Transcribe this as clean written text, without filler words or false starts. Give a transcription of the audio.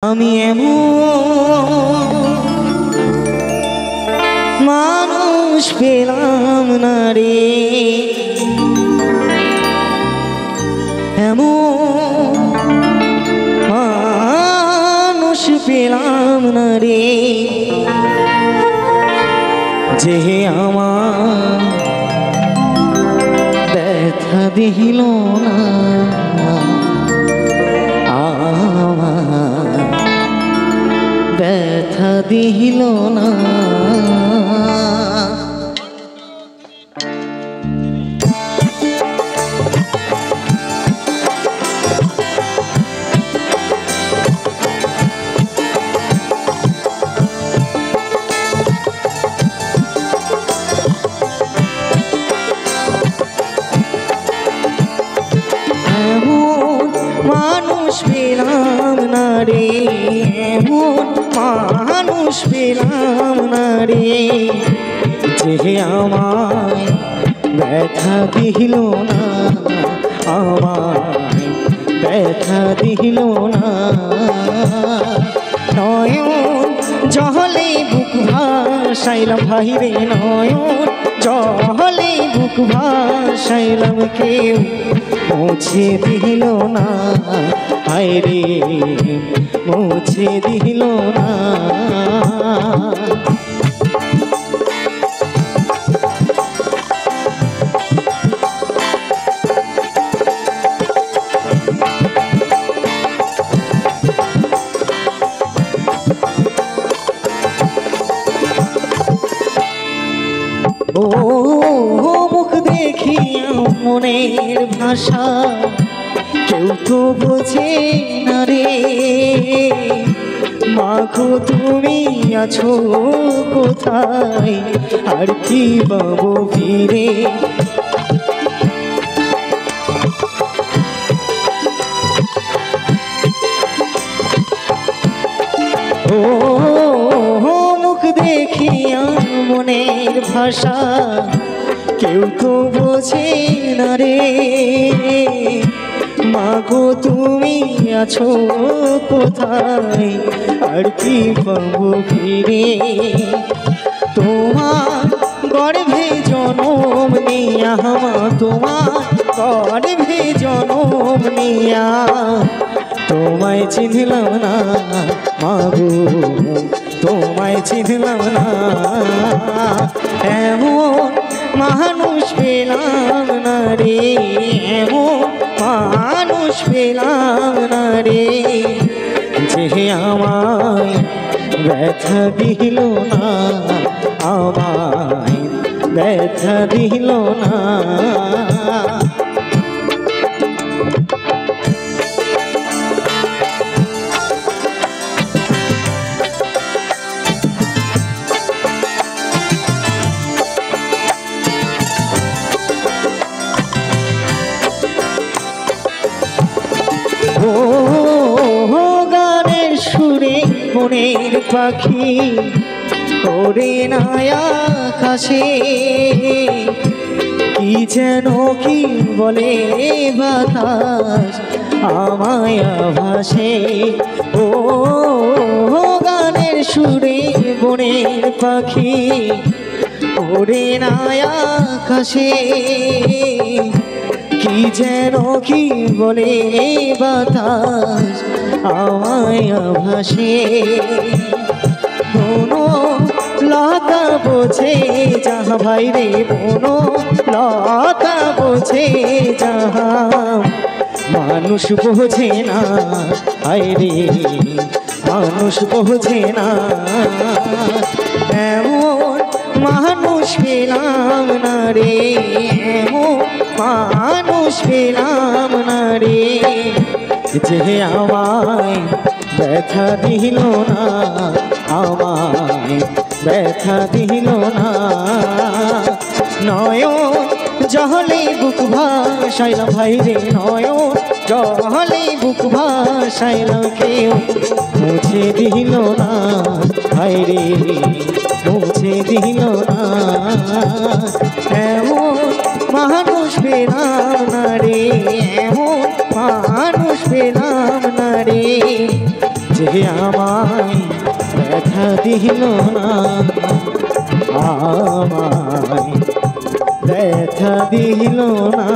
আমি এমন মানুষ পেলাম না রে, এমন মানুষ পেলাম না রে, যে আমার ব্যথা দিল না, ব্যথা দিল না। এমন মানুষ পেলাম না রে, এমন মানুষ পেলাম না রে, যে আমায় ব্যথা দিল না, আমায় ব্যথা দিল না। নয়ন জলে বুক ভাসাইলাম ভাই রে, নয়ন জলে বুক ভাসাইলাম, কেউ মুছে দিল না, হায় রে মুছে দিল না। ও মুখ দেখিয়া মনের ভাষা কেউ তো বোঝে না রে, মাগো তুমি আছো কোথায়, আর কি পাবো ফিরে। ও মুখ দেখিয়া মনের ভাষা কেউ তো বোঝে না রে, মাগো তুমি আছো কোথায়, আর কি পাবো ফিরে। তোমার গর্ভে জনম নিয়া, তোমার গর্ভে জনম নিয়া, তোমায় চিনলাম না মাগো, তোমায় চিনলাম না। এমন মানুষ পেলাম না রে, এমন মানুষ পেলাম না রে, যে আমায় ব্যথা দিল না, আমায় ব্যথা দিল না। ও গানের সুরে মনের পাখি ওরে না আকাশে, কি যেন কি বলে বাতাস আমায় ভাসে। ও গানের সুরে মনের পাখি ওরে না আকাশে, কি যেন কি বলে বাতাস আমায় ভাসে। বনো লতা বোঝে যাহা ভাই রে, বনো লতা বোঝে যাহা, মানুষ বোঝে না, হায় রে মানুষ বোঝে না। এমন মানুষ পেলাম না রে, এমন মানুষ পেলাম না রে, যে আমায় ব্যথা দিল না, আমায় ব্যথা দিল না। নয়ন জলে বুক ভাসাইলাম ভাই রে, নয়ন জলে বুক ভাসাইলাম, কেউ মুছে দিল না, হায় রে মুছে দিল না। এমন মানুষ পেলাম না রে, এমন মানুষ পেলাম না রে, যে আমায় ব্যথা দিল না, আমায় ব্যথা দিল না।